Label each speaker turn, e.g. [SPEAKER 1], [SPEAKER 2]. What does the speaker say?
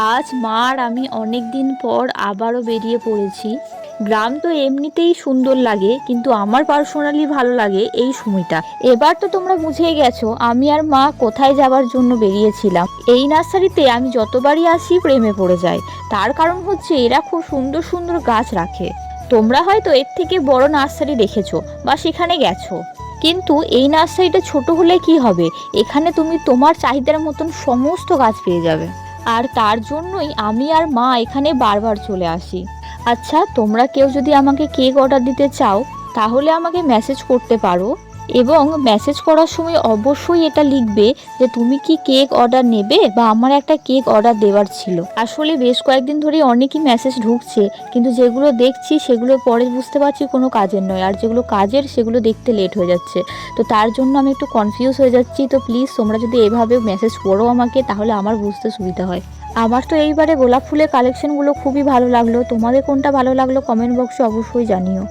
[SPEAKER 1] আজ মা আর আমি অনেক দিন পর আবারও বেরিয়ে পড়েছি। গ্রাম তো এমনিতেই সুন্দর লাগে, কিন্তু আমার পার্সোনালি ভালো লাগে এই সময়টা। এবার তো তোমরা বুঝেই গেছো আমি আর মা কোথায় যাবার জন্য বেরিয়েছিলাম। এই নার্সারিতে আমি যতবারই আসি প্রেমে পড়ে যাই। তার কারণ হচ্ছে এরা খুব সুন্দর সুন্দর গাছ রাখে। তোমরা হয়তো এর থেকে বড় নার্সারি দেখেছো বা সেখানে গেছো, কিন্তু এই নার্সারিটা ছোট হলে কি হবে, এখানে তুমি তোমার চাহিদার মতন সমস্ত গাছ পেয়ে যাবে। আর তার জন্যই আমি আর মা এখানে বারবার চলে আসি। আচ্ছা, তোমরা কেউ যদি আমাকে কেক অর্ডার দিতে চাও তাহলে আমাকে মেসেজ করতে পারো, এবং মেসেজ করার সময় অবশ্যই এটা লিখবে যে তুমি কি কেক অর্ডার নেবে বা আমার একটা কেক অর্ডার দেওয়ার ছিল। আসলে বেশ কয়েকদিন ধরে অনেকই মেসেজ ঢুকছে, কিন্তু যেগুলো দেখছি সেগুলো পরে বুঝতে পারছি কোনো কাজের নয়, আর যেগুলো কাজের সেগুলো দেখতে লেট হয়ে যাচ্ছে। তো তার জন্য আমি একটু কনফিউজ হয়ে যাচ্ছি। তো প্লিজ তোমরা যদি এভাবে মেসেজ করো আমাকে, তাহলে আমার বুঝতে সুবিধা হয়। আমার তো এইবারে গোলাপ ফুলের কালেকশনগুলো খুবই ভালো লাগলো। তোমাদের কোনটা ভালো লাগলো কমেন্ট বক্সে অবশ্যই জানিও।